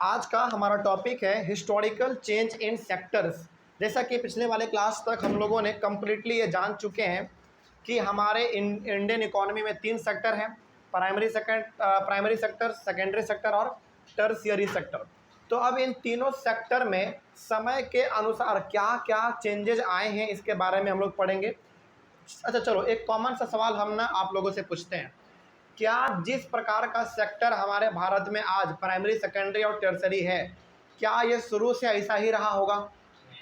आज का हमारा टॉपिक है हिस्टोरिकल चेंज इन सेक्टर्स। जैसा कि पिछले वाले क्लास तक हम लोगों ने कम्प्लीटली ये जान चुके हैं कि हमारे इंडियन इकोनॉमी में 3 सेक्टर हैं, प्राइमरी सेक्टर, सेकेंडरी सेक्टर और टर्शियरी सेक्टर। तो अब इन तीनों सेक्टर में समय के अनुसार क्या क्या चेंजेज आए हैं इसके बारे में हम लोग पढ़ेंगे। अच्छा चलो, एक कॉमन सा सवाल हम ना आप लोगों से पूछते हैं, क्या जिस प्रकार का सेक्टर हमारे भारत में आज प्राइमरी, सेकेंडरी और टर्सरी है, क्या ये शुरू से ऐसा ही रहा होगा?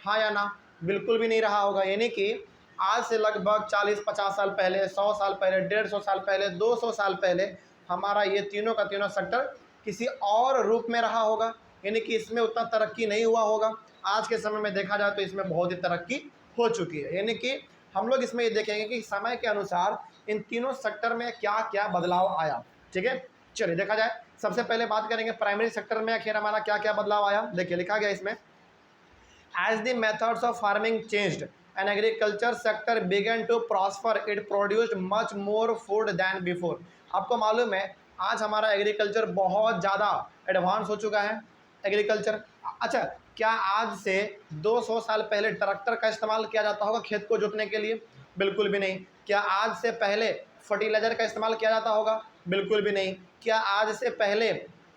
हाँ या ना? बिल्कुल भी नहीं रहा होगा। यानी कि आज से लगभग 40-50 साल पहले, 100 साल पहले, 150 साल पहले, 200 साल पहले हमारा ये तीनों का तीनों सेक्टर किसी और रूप में रहा होगा। यानी कि इसमें उतना तरक्की नहीं हुआ होगा। आज के समय में देखा जाए तो इसमें बहुत ही तरक्की हो चुकी है। यानी कि हम लोग इसमें ये देखेंगे कि समय के अनुसार इन तीनों सेक्टर में क्या क्या बदलाव आया। ठीक है, चलिए देखा जाए। सबसे पहले बात करेंगे प्राइमरी सेक्टर में आखिर हमारा क्या क्या बदलाव आया। देखिए लिखा गया इसमें, as the methods of farming changed and agriculture sector began to prosper, it produced much more food than before. आपको मालूम है आज हमारा एग्रीकल्चर बहुत ज़्यादा एडवांस हो चुका है। एग्रीकल्चर, अच्छा क्या आज से 200 साल पहले ट्रैक्टर का इस्तेमाल किया जाता होगा खेत को जोतने के लिए? बिल्कुल भी नहीं। क्या आज से पहले फर्टिलाइज़र का इस्तेमाल किया जाता होगा? बिल्कुल भी नहीं। क्या आज से पहले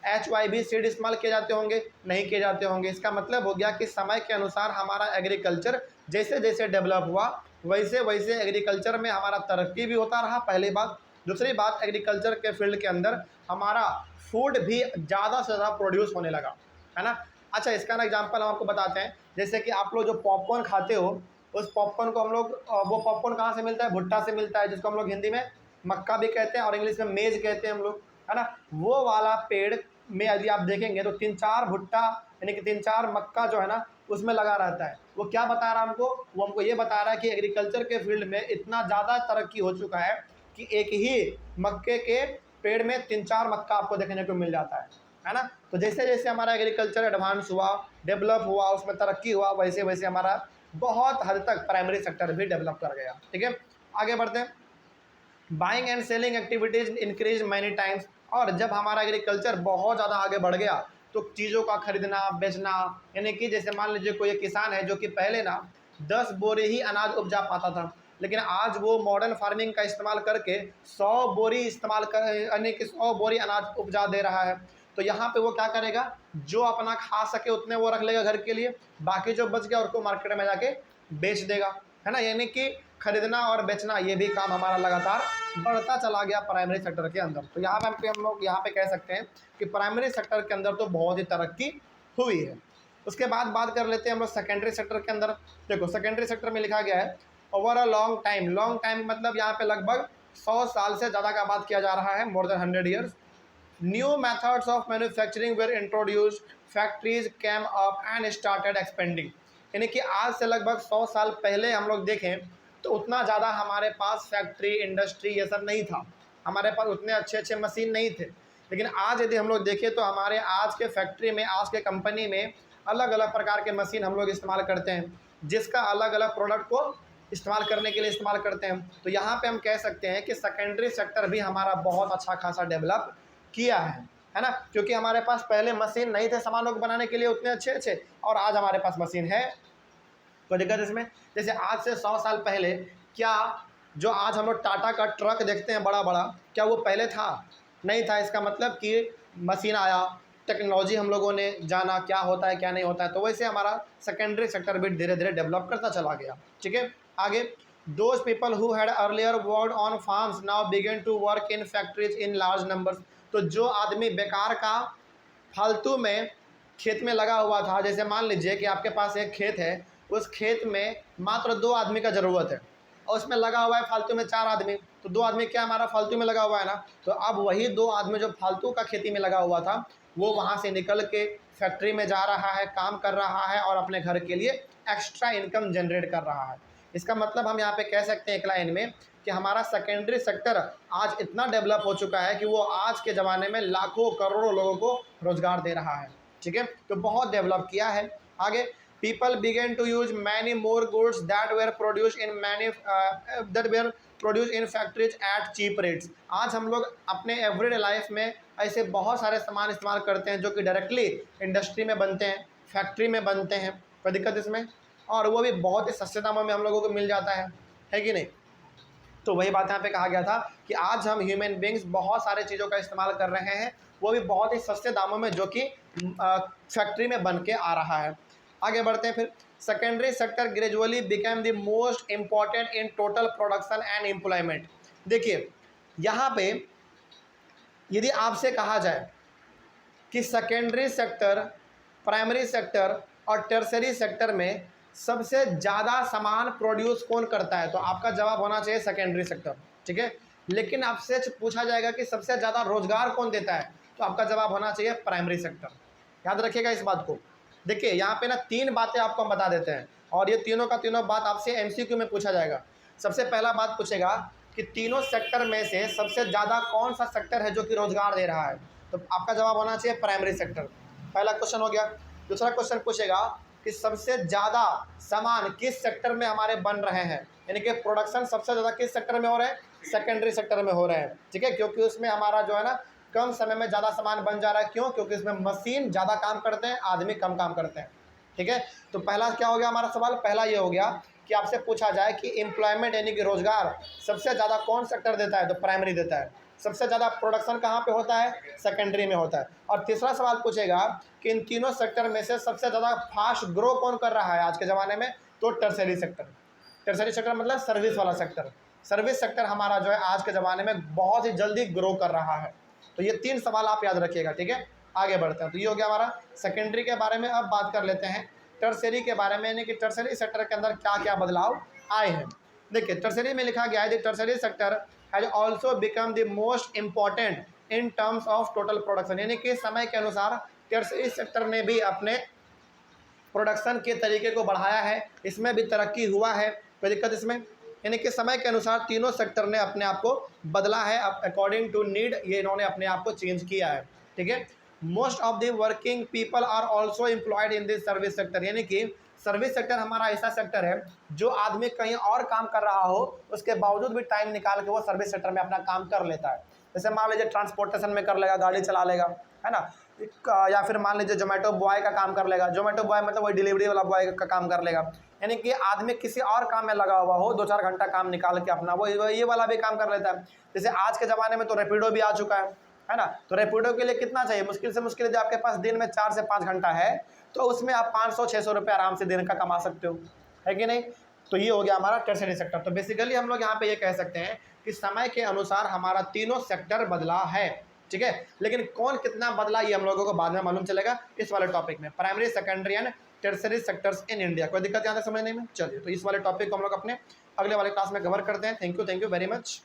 HYV सीड इस्तेमाल किए जाते होंगे? नहीं किए जाते होंगे। इसका मतलब हो गया कि समय के अनुसार हमारा एग्रीकल्चर जैसे जैसे डेवलप हुआ वैसे वैसे एग्रीकल्चर में हमारा तरक्की भी होता रहा, पहली बात। दूसरी बात, एग्रीकल्चर के फील्ड के अंदर हमारा फूड भी ज़्यादा से ज़्यादा प्रोड्यूस होने लगा, है ना। अच्छा, इसका ना एग्जांपल हम आपको बताते हैं। जैसे कि आप लोग जो पॉपकॉर्न खाते हो, उस पॉपकॉर्न को हम लोग, वो पॉपकॉर्न कहाँ से मिलता है? भुट्टा से मिलता है, जिसको हम लोग हिंदी में मक्का भी कहते हैं और इंग्लिश में मेज कहते हैं हम लोग, है ना। वो वाला पेड़ में यदि आप देखेंगे तो 3-4 भुट्टा यानी कि 3-4 मक्का जो है ना उसमें लगा रहता है। वो क्या बता रहा है हमको? वो हमको ये बता रहा है कि एग्रीकल्चर के फील्ड में इतना ज़्यादा तरक्की हो चुका है कि एक ही मक्के के पेड़ में 3-4 मक्का आपको देखने को मिल जाता है ना। तो जैसे जैसे हमारा एग्रीकल्चर एडवांस हुआ, डेवलप हुआ, उसमें तरक्की हुआ, वैसे वैसे हमारा बहुत हद तक प्राइमरी सेक्टर भी डेवलप कर गया। ठीक है, आगे बढ़ते हैं। Buying and selling activities increase many times. और जब हमारा एग्रीकल्चर बहुत ज़्यादा आगे बढ़ गया तो चीज़ों का खरीदना बेचना, यानी कि जैसे मान लीजिए कोई एक किसान है जो कि पहले ना 10 बोरे ही अनाज उपजा पाता था, लेकिन आज वो मॉडर्न फार्मिंग का इस्तेमाल करके 100 बोरी इस्तेमाल कर यानी कि 100 बोरी अनाज उपजा दे रहा है। तो यहाँ पे वो क्या करेगा, जो अपना खा सके उतने वो रख लेगा घर के लिए, बाकी जो बच गया उसको मार्केट में जाके बेच देगा, है ना। यानी कि खरीदना और बेचना ये भी काम हमारा लगातार बढ़ता चला गया प्राइमरी सेक्टर के अंदर। तो यहाँ पे हम लोग यहाँ पे कह सकते हैं कि प्राइमरी सेक्टर के अंदर तो बहुत ही तरक्की हुई है। उसके बाद बात कर लेते हैं हम लोग सेकेंडरी सेक्टर के अंदर। देखो सेकेंडरी सेक्टर में लिखा गया है, over a long time. Long time मतलब यहाँ पे लगभग 100 साल से ज़्यादा का बात किया जा रहा है, more than 100 years. New methods of manufacturing were introduced, factories came up and started expanding. यानी कि आज से लगभग 100 साल पहले हम लोग देखें तो उतना ज़्यादा हमारे पास फैक्ट्री, इंडस्ट्री ये सब नहीं था, हमारे पास उतने अच्छे अच्छे मशीन नहीं थे। लेकिन आज यदि हम लोग देखें तो हमारे आज के फैक्ट्री में, आज के कंपनी में अलग अलग प्रकार के मशीन हम लोग इस्तेमाल करते हैं, जिसका अलग अलग प्रोडक्ट को इस्तेमाल करने के लिए इस्तेमाल करते हैं। तो यहाँ पे हम कह सकते हैं कि सेकेंडरी सेक्टर भी हमारा बहुत अच्छा खासा डेवलप किया है ना। क्योंकि हमारे पास पहले मशीन नहीं थे सामानों को बनाने के लिए उतने अच्छे अच्छे, और आज हमारे पास मशीन है। तो दिक्कत इसमें, जैसे आज से 100 साल पहले क्या जो आज हम लोग टाटा का ट्रक देखते हैं बड़ा बड़ा, क्या वो पहले था? नहीं था। इसका मतलब कि मशीन आया, टेक्नोलॉजी हम लोगों ने जाना क्या होता है क्या नहीं होता है, तो वैसे हमारा सेकेंडरी सेक्टर भी धीरे धीरे डेवलप करता चला गया। ठीक है, आगे, those people who had earlier worked on farms now began to work in factories in large numbers. तो जो आदमी बेकार का फालतू में खेत में लगा हुआ था, जैसे मान लीजिए कि आपके पास एक खेत है, उस खेत में मात्र 2 आदमी का ज़रूरत है और उसमें लगा हुआ है फालतू में 4 आदमी, तो 2 आदमी क्या हमारा फालतू में लगा हुआ है ना। तो अब वही 2 आदमी जो फालतू का खेती में लगा हुआ था वो वहाँ से निकल के फैक्ट्री में जा रहा है, काम कर रहा है और अपने घर के लिए एक्स्ट्रा इनकम जनरेट कर रहा है। इसका मतलब हम यहाँ पे कह सकते हैं एक लाइन में कि हमारा सेकेंडरी सेक्टर आज इतना डेवलप हो चुका है कि वो आज के ज़माने में लाखों करोड़ों लोगों को रोज़गार दे रहा है। ठीक है, तो बहुत डेवलप किया है। आगे, people began to use many more goods that were produced in factories at cheap rates। आज हम लोग अपने एवरीडे लाइफ में ऐसे बहुत सारे सामान इस्तेमाल करते हैं जो कि डायरेक्टली इंडस्ट्री में बनते हैं, फैक्ट्री में बनते हैं, कोई दिक्कत इसमें, और वो भी बहुत ही सस्ते दामों में हम लोगों को मिल जाता है कि नहीं। तो वही बात यहाँ पे कहा गया था कि आज हम ह्यूमन बींग्स बहुत सारे चीज़ों का इस्तेमाल कर रहे हैं, वो भी बहुत ही सस्ते दामों में, जो कि फैक्ट्री में बन के आ रहा है। आगे बढ़ते हैं फिर। Secondary sector gradually became the most important in total production and employment. देखिए यहाँ पे यदि आपसे कहा जाए कि सेकेंडरी सेक्टर, प्राइमरी सेक्टर और टर्सरी सेक्टर में सबसे ज़्यादा सामान प्रोड्यूस कौन करता है, तो आपका जवाब होना चाहिए सेकेंडरी सेक्टर, ठीक है। लेकिन आपसे पूछा जाएगा कि सबसे ज़्यादा रोजगार कौन देता है, तो आपका जवाब होना चाहिए प्राइमरी सेक्टर। याद रखिएगा इस बात को। देखिए यहाँ पे ना 3 बातें आपको हम बता देते हैं, और ये तीनों का तीनों बात आपसे MCQ में पूछा जाएगा। सबसे पहला बात पूछेगा कि तीनों सेक्टर में से सबसे ज़्यादा कौन सा सेक्टर है जो कि रोजगार दे रहा है, तो आपका जवाब होना चाहिए प्राइमरी सेक्टर। पहला क्वेश्चन हो गया। दूसरा क्वेश्चन पूछेगा कि सबसे ज़्यादा सामान किस सेक्टर में हमारे बन रहे हैं, यानी कि प्रोडक्शन सबसे ज़्यादा किस सेक्टर में हो रहा है, सेकेंडरी सेक्टर में हो रहे हैं, ठीक है। क्योंकि उसमें हमारा जो है ना कम समय में ज़्यादा सामान बन जा रहा है। क्यों? क्योंकि इसमें मशीन ज़्यादा काम करते हैं, आदमी कम काम करते हैं, ठीक है। तो पहला क्या हो गया हमारा सवाल, पहला ये हो गया कि आपसे पूछा जाए कि एम्प्लॉयमेंट यानी कि रोजगार सबसे ज़्यादा कौन सेक्टर देता है, तो प्राइमरी देता है। सबसे ज़्यादा प्रोडक्शन कहाँ पे होता है, सेकेंडरी में होता है। और तीसरा सवाल पूछेगा कि इन तीनों सेक्टर में से सबसे ज़्यादा फास्ट ग्रो कौन कर रहा है आज के ज़माने में, तो टर्सरी सेक्टर। टर्सरी सेक्टर मतलब सर्विस वाला सेक्टर। सर्विस सेक्टर हमारा जो है आज के ज़माने में बहुत ही जल्दी ग्रो कर रहा है। तो ये 3 सवाल आप याद रखिएगा, ठीक है। आगे बढ़ते हैं। तो ये हो गया हमारा सेकेंडरी के बारे में। अब बात कर लेते हैं टर्सरी के बारे में, यानी कि टर्सरी सेक्टर के अंदर क्या क्या बदलाव आए हैं। देखिए टर्सरी में लिखा गया है the tertiary sector has also become the most important in terms of total production, यानी कि समय के अनुसार टर्सरी सेक्टर ने भी अपने प्रोडक्शन के तरीके को बढ़ाया है, इसमें भी तरक्की हुआ है, कोई दिक्कत इसमें। यानी कि समय के अनुसार तीनों सेक्टर ने अपने आप को बदला है, अकॉर्डिंग टू नीड ये इन्होंने अपने आप को चेंज किया है, ठीक है। Most of the working people are also employed in this service sector, यानी कि सर्विस सेक्टर हमारा ऐसा सेक्टर है जो आदमी कहीं और काम कर रहा हो उसके बावजूद भी टाइम निकाल के वो सर्विस सेक्टर में अपना काम कर लेता है। जैसे मान लीजिए ट्रांसपोर्टेशन में कर लेगा, गाड़ी चला लेगा, है ना, या फिर मान लीजिए जोमेटो बॉय का काम कर लेगा। जोमेटो बॉय मतलब वही डिलीवरी वाला बॉय का काम कर लेगा, यानी कि आदमी किसी और काम में लगा हुआ हो, 2-4 घंटा काम निकाल के अपना वो ये वाला भी काम कर लेता है। जैसे आज के ज़माने में तो रैपिडो भी आ चुका है ना। तो रैपिडो के लिए कितना चाहिए, मुश्किल से मुश्किल यदि आपके पास दिन में 4 से 5 घंटा है तो उसमें आप 500-600 रुपये आराम से दिन का कमा सकते हो, है कि नहीं। तो ये हो गया हमारा टर्सरी सेक्टर। तो बेसिकली हम लोग यहाँ पे ये कह सकते हैं कि समय के अनुसार हमारा तीनों सेक्टर बदला है, ठीक है। लेकिन कौन कितना बदला ये हम लोगों को बाद में मालूम चलेगा इस वाले टॉपिक में, primary secondary and tertiary sectors in India. कोई दिक्कत यहाँ तक समझने में। चलिए तो इस वाले टॉपिक को हम लोग अपने अगले वाले क्लास में कवर करते हैं। Thank you very much.